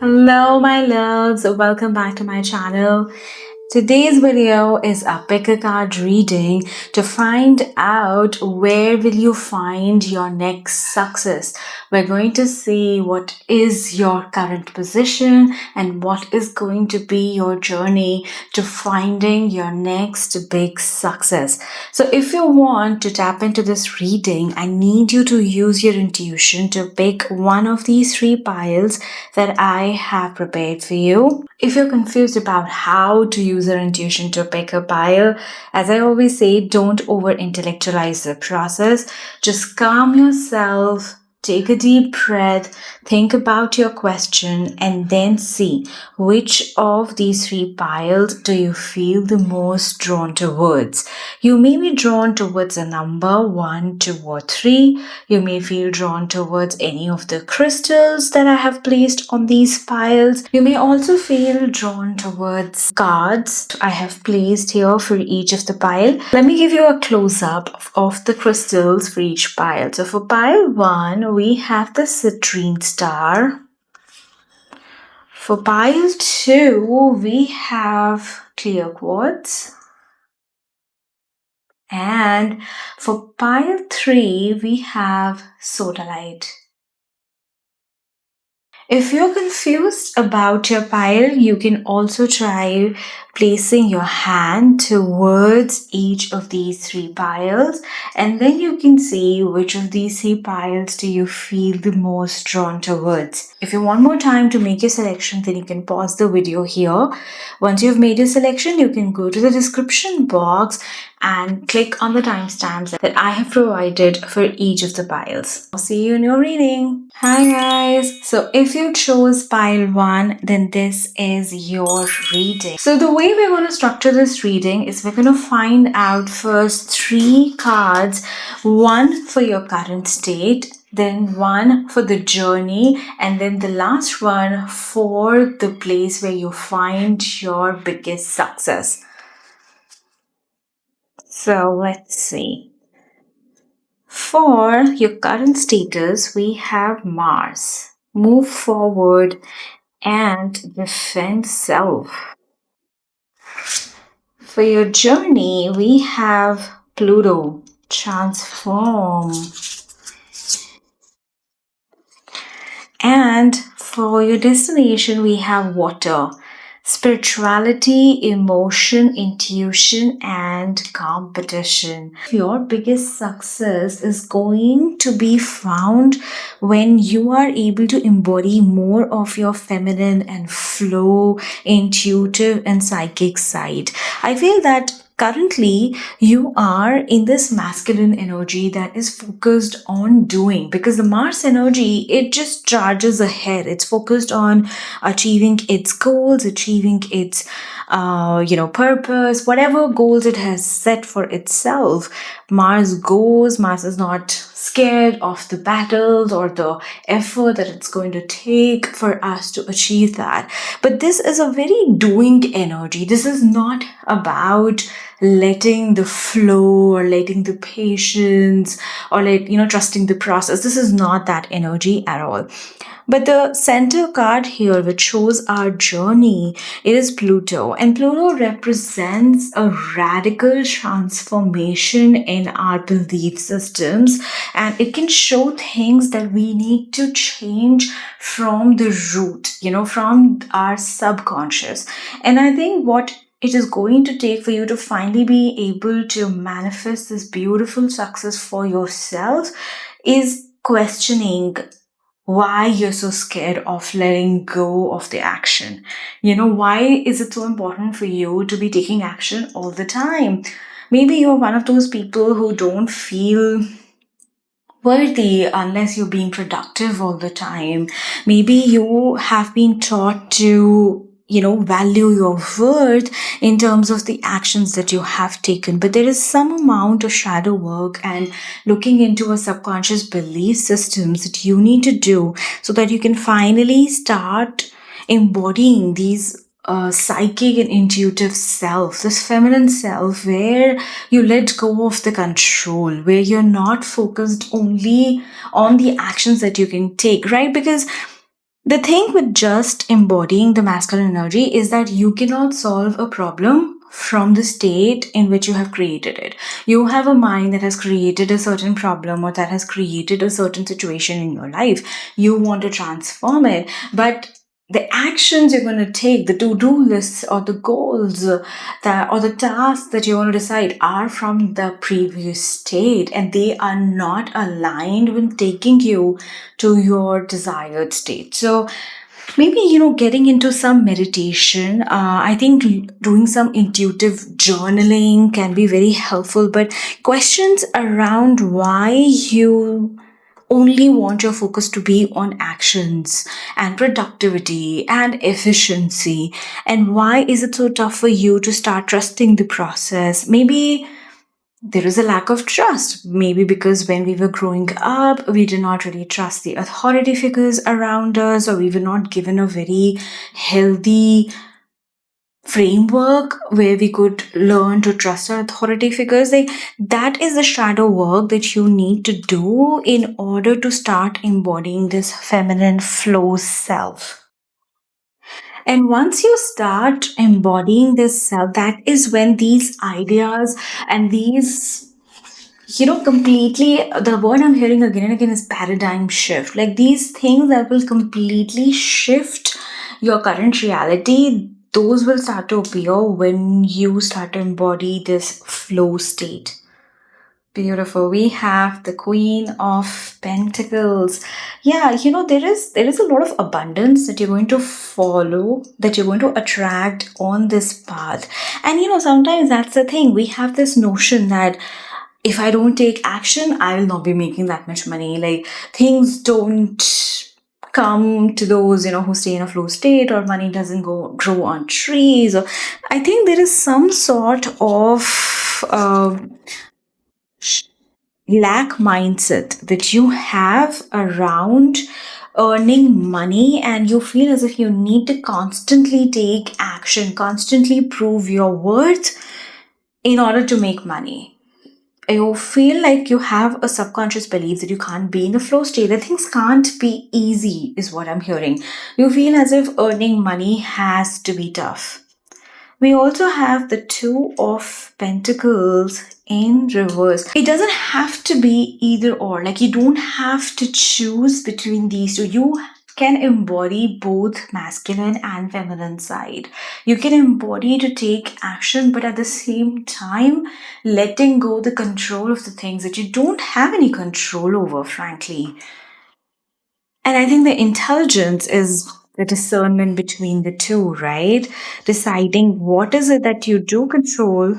Hello, my loves. Welcome back to my channel. Today's video is a pick a card reading to find out where will you find your next success. We're going to see what is your current position and what is going to be your journey to finding your next big success. So if you want to tap into this reading, I need you to use your intuition to pick one of these three piles that I have prepared for you. If you're confused about how to use your intuition to pick a pile, as I always say, don't over intellectualize the process. Just calm yourself, take a deep breath, think about your question, and then see which of these three piles do you feel the most drawn towards. You may be drawn towards a number 1, 2, or 3. You may feel drawn towards any of the crystals that I have placed on these piles. You may also feel drawn towards cards I have placed here for each of the pile. Let me give you a close-up of the crystals for each pile. So for pile 1, we have the citrine star. For pile 2, we have clear quartz. And for pile 3, we have sodalite. If you're confused about your pile, you can also try placing your hand towards each of these three piles, and then you can see which of these three piles do you feel the most drawn towards. If you want more time to make your selection, then you can pause the video here. Once you've made your selection, you can go to the description box and click on the timestamps that I have provided for each of the piles. I'll see you in your reading. Hi guys! So if you chose pile 1, then this is your reading. So the way we're going to structure this reading is we're going to find out first 3 cards, one for your current state, then one for the journey, and then the last one for the place where you find your biggest success. So let's see. For your current status, we have Mars. Move forward and defend self. For your journey, we have Pluto. Transform. And for your destination, we have water. Spirituality, emotion, intuition, and competition. Your biggest success is going to be found when you are able to embody more of your feminine and flow, intuitive, and psychic side. I feel that currently you are in this masculine energy that is focused on doing, because the Mars energy, it just charges ahead. It's focused on achieving its goals, achieving its purpose, whatever goals it has set for itself. Mars goes. Mars is not scared of the battles or the effort that it's going to take for us to achieve that. But this is a very doing energy. This is not about letting the flow or letting the patience or trusting the process. This is not that energy at all. But the center card here, which shows our journey, it is Pluto. And Pluto represents a radical transformation in our belief systems. And it can show things that we need to change from the root, from our subconscious. And I think what it is going to take for you to finally be able to manifest this beautiful success for yourself is questioning why you're so scared of letting go of the action. Why is it so important for you to be taking action all the time? Maybe you're one of those people who don't feel worthy unless you're being productive all the time. Maybe you have been taught to value your worth in terms of the actions that you have taken. But there is some amount of shadow work and looking into a subconscious belief systems that you need to do so that you can finally start embodying these psychic and intuitive self, this feminine self, where you let go of the control, where you're not focused only on the actions that you can take, right? Because The thing with just embodying the masculine energy is that you cannot solve a problem from the state in which you have created it. You have a mind that has created a certain problem or that has created a certain situation in your life. You want to transform it, but the actions you're going to take, the to-do lists or the goals that or the tasks that you want to decide are from the previous state, and they are not aligned with taking you to your desired state. So maybe, getting into some meditation. I think doing some intuitive journaling can be very helpful, but questions around why you only want your focus to be on actions and productivity and efficiency, and why is it so tough for you to start trusting the process? Maybe there is a lack of trust. Maybe because when we were growing up, we did not really trust the authority figures around us, or we were not given a very healthy framework where we could learn to trust our authority figures. Like, that is the shadow work that you need to do in order to start embodying this feminine flow self. And once you start embodying this self, that is when these ideas and these, completely, the word I'm hearing again and again is paradigm shift. Like, these things that will completely shift your current reality, those will start to appear when you start to embody this flow state. Beautiful. We have the Queen of Pentacles. Yeah, there is a lot of abundance that you're going to follow, that you're going to attract on this path. And sometimes that's the thing. We have this notion that if I don't take action, I will not be making that much money. Like, things don't come to those, who stay in a flow state, or money doesn't go grow on trees. Or I think there is some sort of lack mindset that you have around earning money, and you feel as if you need to constantly take action, constantly prove your worth in order to make money. You feel like you have a subconscious belief that you can't be in the flow state, that things can't be easy, is what I'm hearing. You feel as if earning money has to be tough. We also have the Two of Pentacles in reverse. It doesn't have to be either or. Like, you don't have to choose between these two. You can embody both masculine and feminine side. You can embody to take action, but at the same time, letting go the control of the things that you don't have any control over, frankly. And I think the intelligence is the discernment between the two, right? Deciding what is it that you do control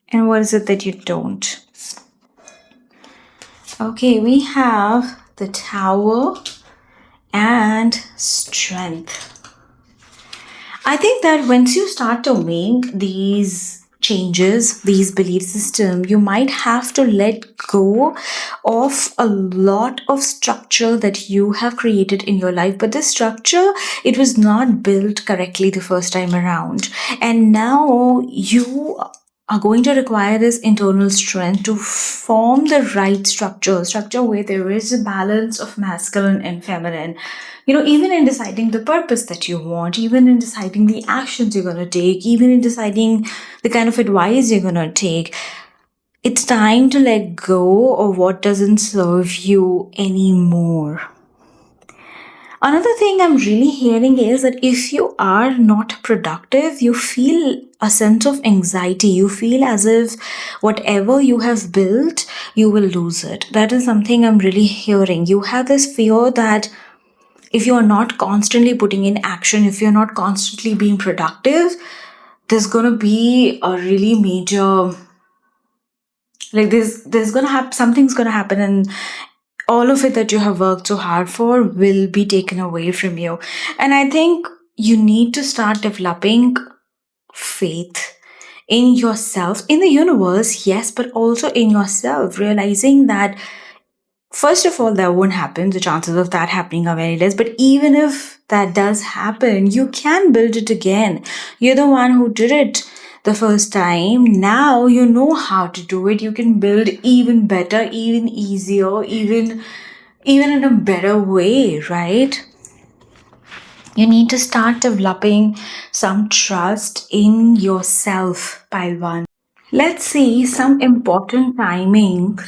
and what is it that you don't. Okay, we have the Tower and Strength. I think that once you start to make these changes, these belief system, you might have to let go of a lot of structure that you have created in your life. But this structure, it was not built correctly the first time around. And now you are going to require this internal strength to form the right structure where there is a balance of masculine and feminine. Even in deciding the purpose that you want, even in deciding the actions you're going to take, even in deciding the kind of advice you're going to take, it's time to let go of what doesn't serve you anymore. Another thing I'm really hearing is that if you are not productive, you feel a sense of anxiety. You feel as if whatever you have built, you will lose it. That is something I'm really hearing. You have this fear that if you are not constantly putting in action, if you're not constantly being productive, there's going to be a really major, like, there's going to have something's going to happen, and all of it that you have worked so hard for will be taken away from you. And I think you need to start developing faith in yourself, in the universe, yes, but also in yourself, realizing that first of all, that won't happen. The chances of that happening are very less. But even if that does happen, you can build it again. You're the one who did it the first time. Now you know how to do it. You can build even better, even easier, even in a better way, right? You need to start developing some trust in yourself, Pile 1. Let's see some important timing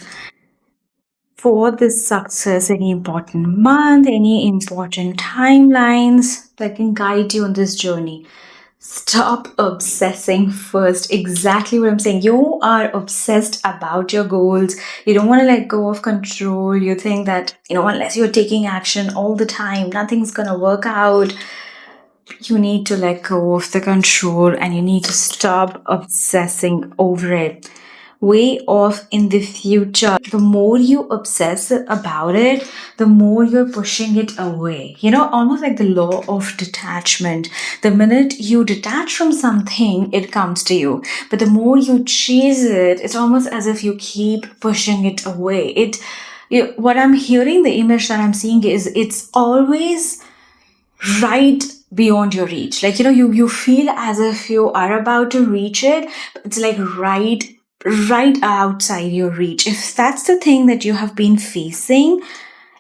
for this success, any important month, any important timelines that can guide you on this journey. Stop obsessing first. Exactly what I'm saying. You are obsessed about your goals. You don't want to let go of control. You think that, unless you're taking action all the time, nothing's going to work out. You need to let go of the control and you need to stop obsessing over it. Way off in the future. The more you obsess about it, the more you're pushing it away. Almost like the law of detachment. The minute you detach from something, it comes to you. But the more you chase it, it's almost as if you keep pushing it away. What I'm hearing, the image that I'm seeing is it's always right beyond your reach. Like, you feel as if you are about to reach it, but it's like right outside your reach. If that's the thing that you have been facing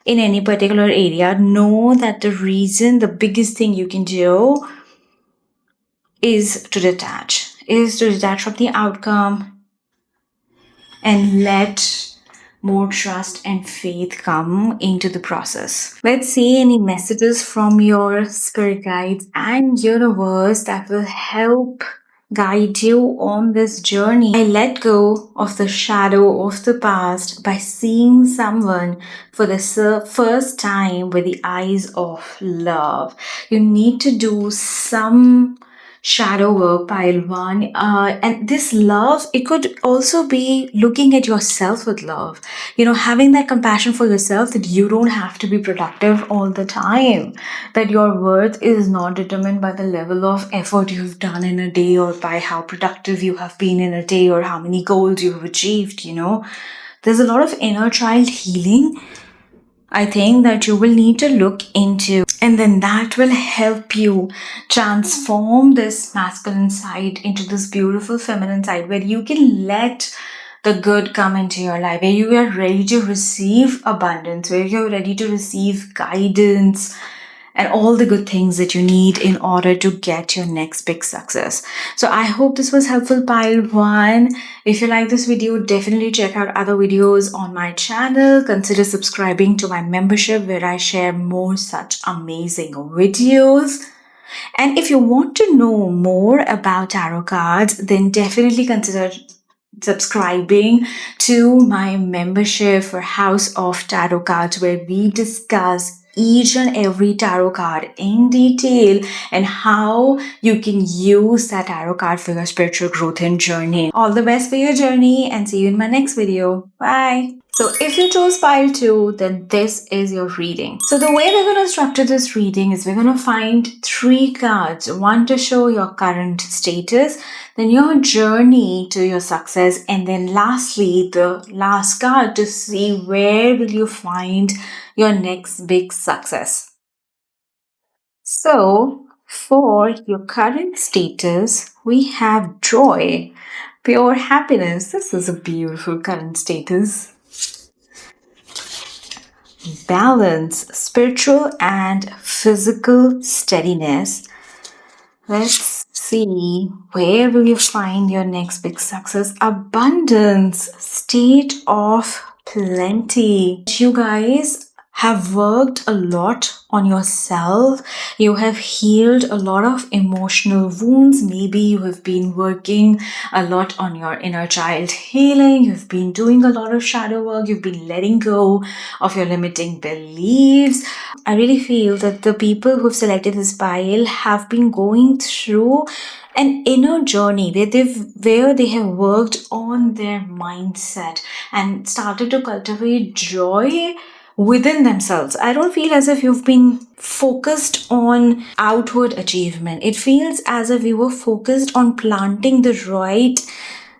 in any particular area, know that the biggest thing you can do is to detach from the outcome and let more trust and faith come into the process. Let's see any messages from your spirit guides and universe that will help guide you on this journey. I let go of the shadow of the past by seeing someone for the first time with the eyes of love. You need to do some shadow work, Pile 1. And this love, it could also be looking at yourself with love. Having that compassion for yourself that you don't have to be productive all the time, that your worth is not determined by the level of effort you've done in a day or by how productive you have been in a day or how many goals you have achieved. There's a lot of inner child healing, I think, that you will need to look into. And then that will help you transform this masculine side into this beautiful feminine side where you can let the good come into your life, where you are ready to receive abundance, where you're ready to receive guidance and all the good things that you need in order to get your next big success. So I hope this was helpful, Pile 1. If you like this video, definitely check out other videos on my channel. Consider subscribing to my membership where I share more such amazing videos. And if you want to know more about tarot cards, then definitely consider subscribing to my membership for House of Tarot Cards, where we discuss each and every tarot card in detail and how you can use that tarot card for your spiritual growth and journey. All the best for your journey and see you in my next video. Bye. So if you chose Pile 2, then this is your reading. So the way we're going to structure this reading is we're going to find 3 cards. One to show your current status, then your journey to your success, and then lastly, the last card to see where will you find your next big success. So for your current status, we have joy, pure happiness. This is a beautiful current status. Balance, spiritual and physical steadiness. Let's see, where will you find your next big success? Abundance, state of plenty. You guys have worked a lot on yourself. You have healed a lot of emotional wounds. Maybe you have been working a lot on your inner child healing. You've been doing a lot of shadow work. You've been letting go of your limiting beliefs. I really feel that the people who've selected this pile have been going through an inner journey where they have worked on their mindset and started to cultivate joy within themselves. I don't feel as if you've been focused on outward achievement. It feels as if you were focused on planting the right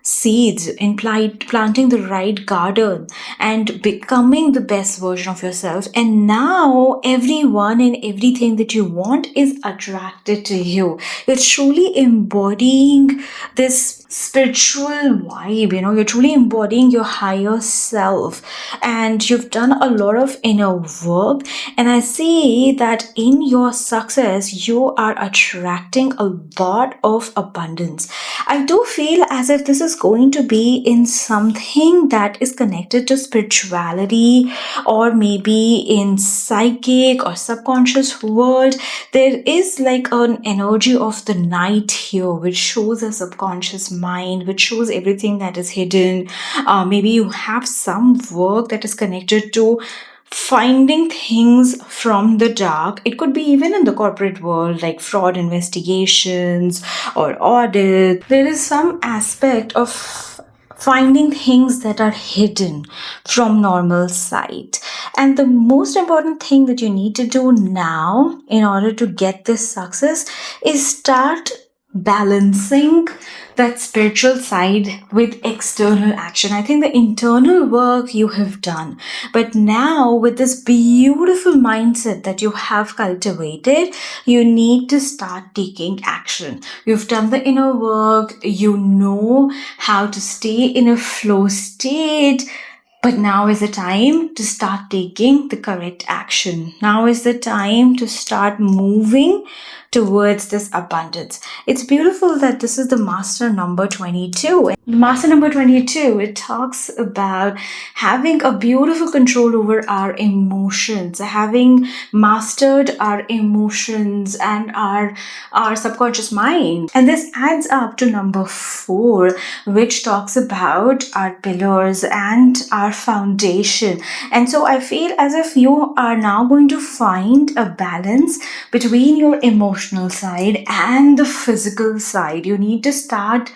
seeds in planting the right garden and becoming the best version of yourself. And now everyone and everything that you want is attracted to you. You're truly embodying this spiritual vibe, you're truly embodying your higher self, and you've done a lot of inner work. And I see that in your success you are attracting a lot of abundance. I do feel as if this is going to be in something that is connected to spirituality, or maybe in psychic or subconscious world. There is like an energy of the night here, which shows a subconscious mind, which shows everything that is hidden. Maybe you have some work that is connected to finding things from the dark. It could be even in the corporate world, like fraud investigations or audit. There is some aspect of finding things that are hidden from normal sight. And the most important thing that you need to do now in order to get this success is start balancing that spiritual side with external action. I think the internal work you have done, but now with this beautiful mindset that you have cultivated, you need to start taking action. You've done the inner work, you know how to stay in a flow state. But now is the time to start taking the correct action. Now is the time to start moving towards this abundance. It's beautiful that this is the master number 22. The master number 22, it talks about having a beautiful control over our emotions, having mastered our emotions and our subconscious mind. And this adds up to number 4, which talks about our pillars and our foundation. And so I feel as if you are now going to find a balance between your emotional side and the physical side. You need to start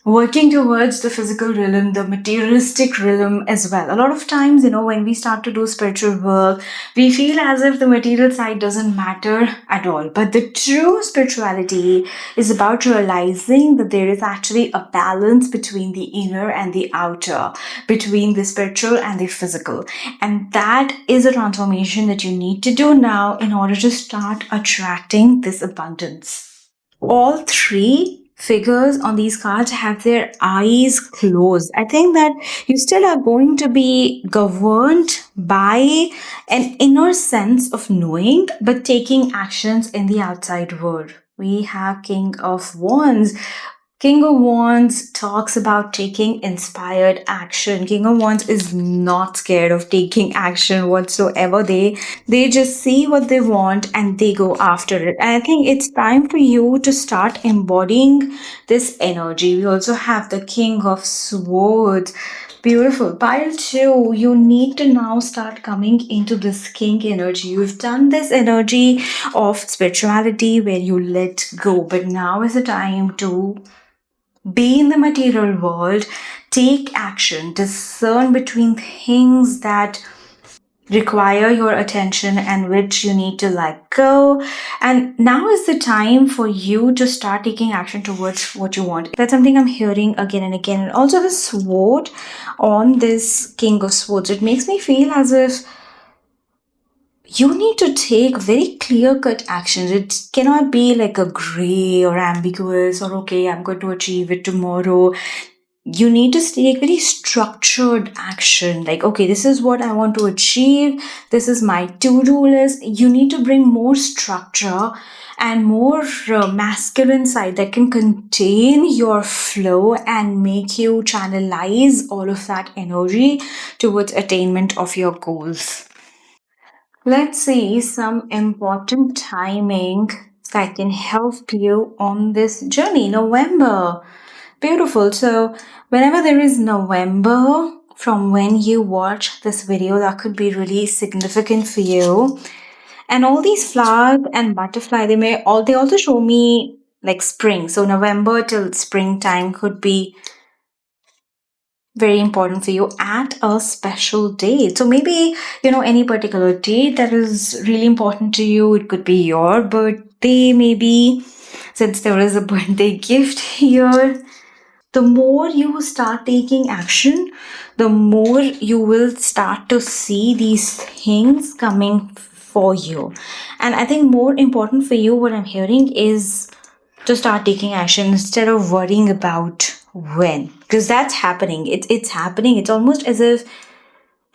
working towards the physical realm, the materialistic realm as well. A lot of times, when we start to do spiritual work, we feel as if the material side doesn't matter at all. But the true spirituality is about realizing that there is actually a balance between the inner and the outer, between the spiritual and the physical. And that is a transformation that you need to do now in order to start attracting this abundance. All 3 figures on these cards have their eyes closed. I think that you still are going to be governed by an inner sense of knowing, but taking actions in the outside world. We have King of Wands. King of Wands talks about taking inspired action. King of Wands is not scared of taking action whatsoever. They just see what they want and they go after it. And I think it's time for you to start embodying this energy. We also have the King of Swords. Beautiful. Pile 2, you need to now start coming into this king energy. You've done this energy of spirituality where you let go, but now is the time to be in the material world, take action, discern between things that require your attention and which you need to let go. And now is the time for you to start taking action towards what you want. That's something I'm hearing again and again. And also the sword on this King of Swords, it makes me feel as if you need to take very clear-cut actions. It cannot be like a gray or ambiguous or okay, I'm going to achieve it tomorrow. You need to take very structured action. Like, okay, this is what I want to achieve. This is my to-do list. You need to bring more structure and more masculine side that can contain your flow and make you channelize all of that energy towards attainment of your goals. Let's see some important timing that can help you on this journey. November. Beautiful. So, whenever there is November, from when you watch this video, that could be really significant for you. And all these flowers and butterfly, they also show me like spring. So, November till springtime could be very important for you at a special date. So maybe, any particular date that is really important to you. It could be your birthday, maybe, since there is a birthday gift here. The more you start taking action, the more you will start to see these things coming for you. And I think more important for you, what I'm hearing is to start taking action instead of worrying about when, because that's happening. It's happening. It's almost as if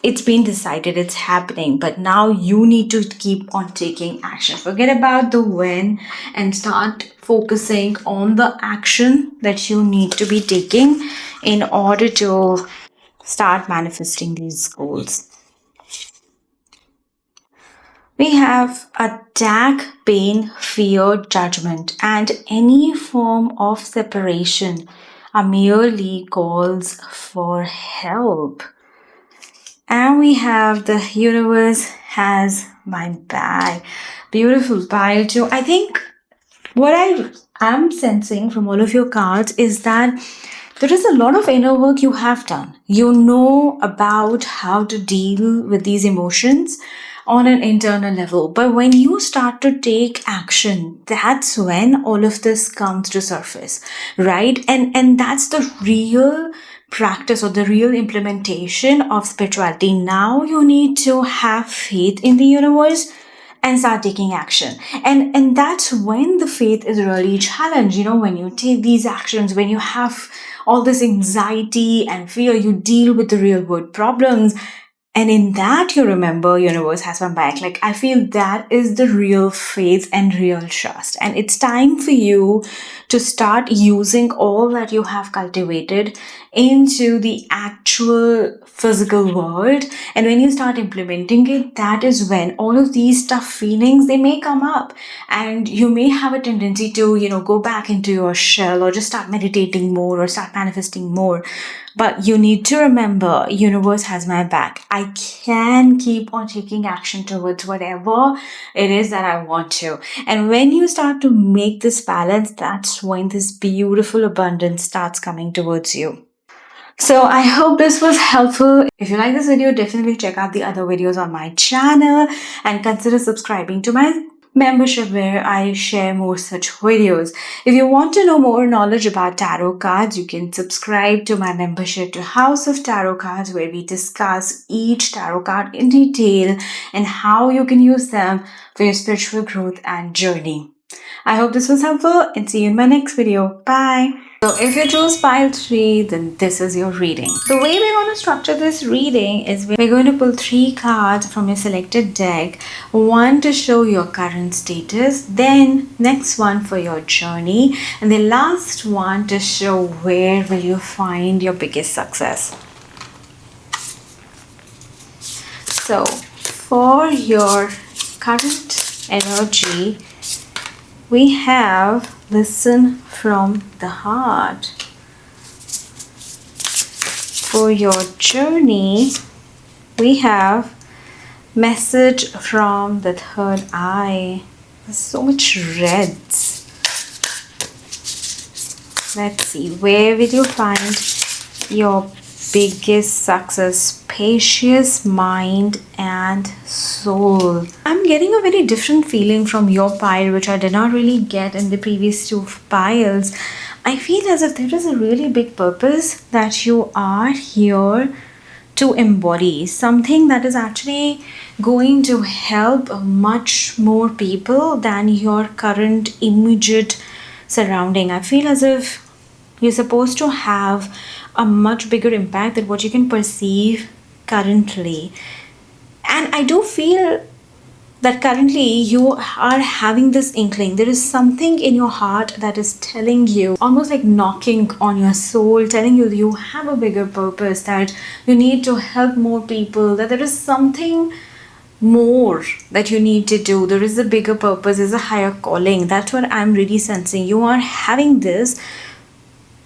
it's been decided, it's happening, but now you need to keep on taking action. Forget about the when and start focusing on the action that you need to be taking in order to start manifesting these goals. We have attack, pain, fear, judgment, and any form of separation are merely calls for help. And we have the universe has my back. Beautiful pile too. I think what I am sensing from all of your cards is that there is a lot of inner work you have done. You know about how to deal with these emotions on an internal level. But when you start to take action, that's when all of this comes to surface, right? And that's the real practice or the real implementation of spirituality. Now you need to have faith in the universe and start taking action. And that's when the faith is really challenged. When you take these actions, when you have all this anxiety and fear, you deal with the real world problems. And in that, you remember, universe has my back. Like, I feel that is the real faith and real trust. And it's time for you to start using all that you have cultivated into the actual physical world. And when you start implementing it, that is when all of these tough feelings, they may come up. And you may have a tendency to, go back into your shell or just start meditating more or start manifesting more. But you need to remember, universe has my back. I can keep on taking action towards whatever it is that I want to. And when you start to make this balance, that's when this beautiful abundance starts coming towards you. So I hope this was helpful. If you like this video, definitely check out the other videos on my channel and consider subscribing to my membership where I share more such videos. If you want to know more knowledge about tarot cards, you can subscribe to my membership to House of Tarot Cards, where we discuss each tarot card in detail and how you can use them for your spiritual growth and journey. I hope this was helpful and see you in my next video. Bye. So if you chose pile 3, then this is your reading. The way we're going to structure this reading is we're going to pull 3 cards from your selected deck. One to show your current status, then next one for your journey, and the last one to show where will you find your biggest success. So for your current energy, we have listen from the heart. For your journey, we have message from the third eye. There's so much reds. Let's see, where will you find your biggest success? Spacious mind and soul. I'm getting a very different feeling from your pile, which I did not really get in the previous 2 piles. I feel as if there is a really big purpose that you are here to embody, something that is actually going to help much more people than your current immediate surrounding. I feel as if you're supposed to have a much bigger impact than what you can perceive currently. And I do feel that currently you are having this inkling. There is something in your heart that is telling you, almost like knocking on your soul, telling you you have a bigger purpose, that you need to help more people, that there is something more that you need to do. There is a bigger purpose, there's a higher calling. That's what I'm really sensing. You are having this,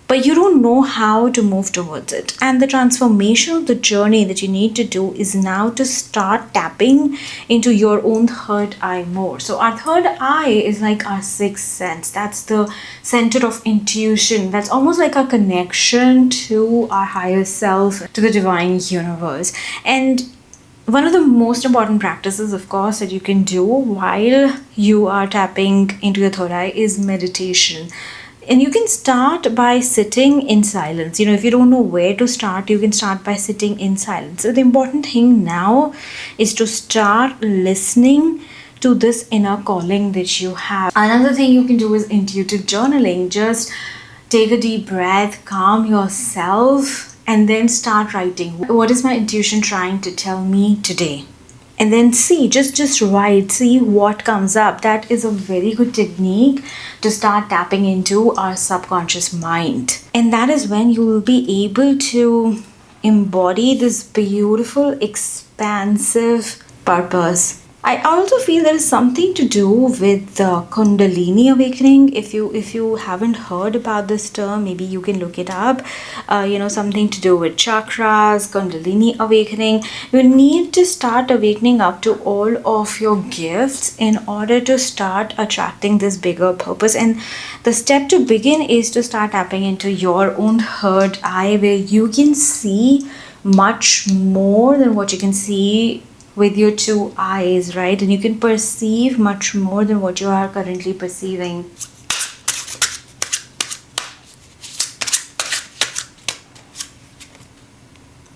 but you don't know how to move towards it. And the transformation of the journey that you need to do is now to start tapping into your own third eye more. So our third eye is like our sixth sense. That's the center of intuition. That's almost like a connection to our higher self, to the divine universe. And one of the most important practices, of course, that you can do while you are tapping into your third eye is meditation. And you can start by sitting in silence. If you don't know where to start, you can start by sitting in silence. So the important thing now is to start listening to this inner calling that you have. Another thing you can do is intuitive journaling. Just take a deep breath, calm yourself, and then start writing. What is my intuition trying to tell me today? And then see, just write, see what comes up. That is a very good technique to start tapping into our subconscious mind. And that is when you will be able to embody this beautiful, expansive purpose. I also feel there is something to do with the Kundalini awakening. If you haven't heard about this term, maybe you can look it up. Something to do with chakras, Kundalini awakening. You need to start awakening up to all of your gifts in order to start attracting this bigger purpose. And the step to begin is to start tapping into your own third eye, where you can see much more than what you can see with your two eyes, right? And you can perceive much more than what you are currently perceiving.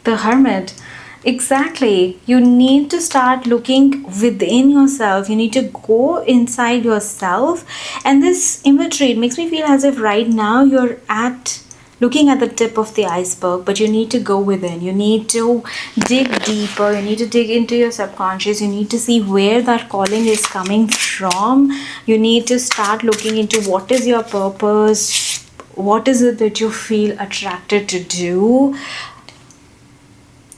The Hermit. Exactly. You need to start looking within yourself. You need to go inside yourself. And this imagery, it makes me feel as if right now you're looking at the tip of the iceberg, but you need to go within. You need to dig deeper. You need to dig into your subconscious. You need to see where that calling is coming from. You need to start looking into what is your purpose. What is it that you feel attracted to do?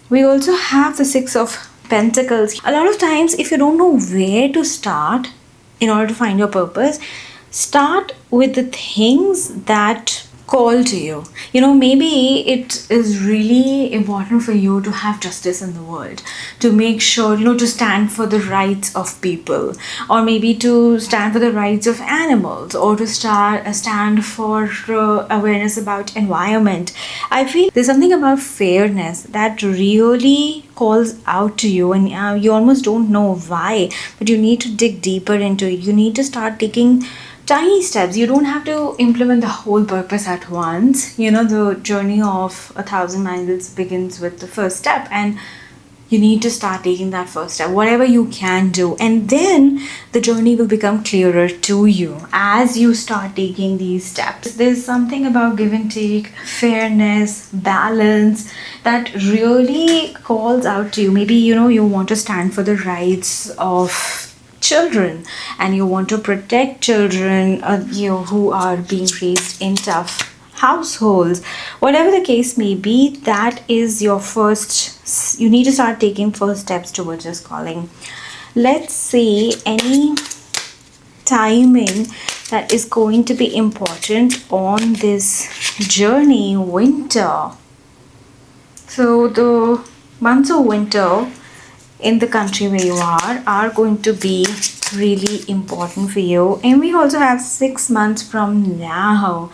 We also have the Six of Pentacles. A lot of times, if you don't know where to start in order to find your purpose, start with the things that call to you. Maybe it is really important for you to have justice in the world, to make sure, to stand for the rights of people, or maybe to stand for the rights of animals, or to stand for awareness about environment. I feel there's something about fairness that really calls out to you, and you almost don't know why, but you need to dig deeper into it. You need to start taking tiny steps. You don't have to implement the whole purpose at once. The journey of 1,000 miles begins with the first step, and you need to start taking that first step, whatever you can do, and then the journey will become clearer to you as you start taking these steps. There's something about give and take, fairness, balance that really calls out to you. Maybe you want to stand for the rights of children, and you want to protect children who are being raised in tough households. Whatever the case may be, that is your first. You need to start taking first steps towards this calling. Let's see any timing that is going to be important on this journey. Winter. So the months of winter in the country where you are going to be really important for you. And we also have 6 months from now.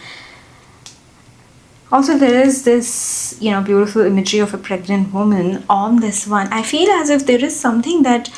Also, there is this beautiful imagery of a pregnant woman on this one. I feel as if there is something that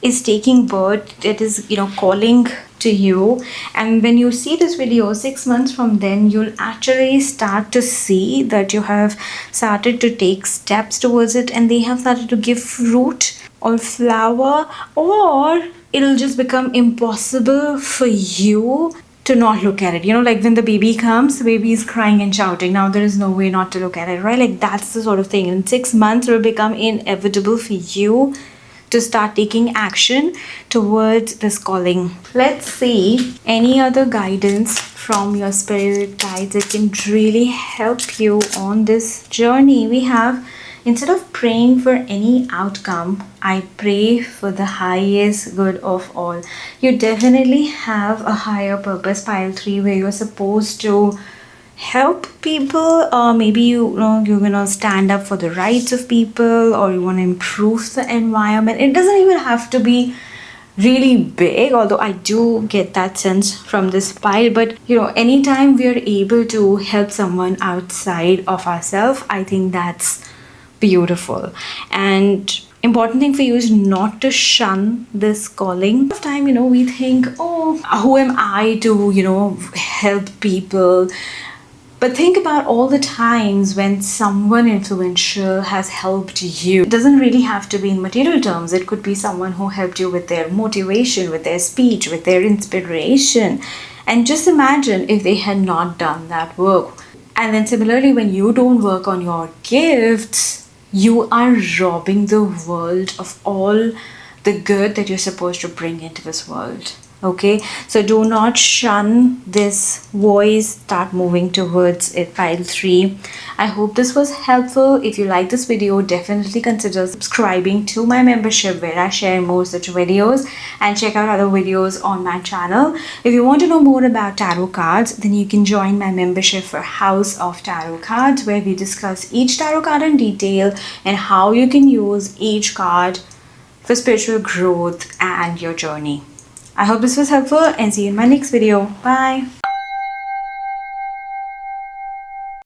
is taking birth, that is calling to you. And when you see this video 6 months from then, you'll actually start to see that you have started to take steps towards it, and they have started to give fruit or flower, or it'll just become impossible for you to not look at it. Like when the baby comes, the baby is crying and shouting. Now there is no way not to look at it, right? Like that's the sort of thing. In 6 months, it will become inevitable for you to start taking action towards this calling. Let's see any other guidance from your spirit guides that can really help you on this journey. We have, instead of praying for any outcome, I pray for the highest good of all. You definitely have a higher purpose, pile 3, where you're supposed to help people, or maybe you're gonna stand up for the rights of people, or you want to improve the environment. It doesn't even have to be really big, although I do get that sense from this pile. But anytime we are able to help someone outside of ourselves, I think that's beautiful. And Important thing for you is not to shun this calling. Of time, we think, oh, who am I to, help people? But think about all the times when someone influential has helped you. It doesn't really have to be in material terms. It could be someone who helped you with their motivation, with their speech, with their inspiration. And just imagine if they had not done that work. And then similarly, when you don't work on your gifts, you are robbing the world of all the good that you're supposed to bring into this world. Okay, so do not shun this voice, start moving towards it. Pile 3. I hope this was helpful. If you like this video, definitely consider subscribing to my membership where I share more such videos, and check out other videos on my channel. If you want to know more about tarot cards, then you can join my membership for House of Tarot Cards, where we discuss each tarot card in detail and how you can use each card for spiritual growth and your journey. I hope this was helpful, and see you in my next video. Bye.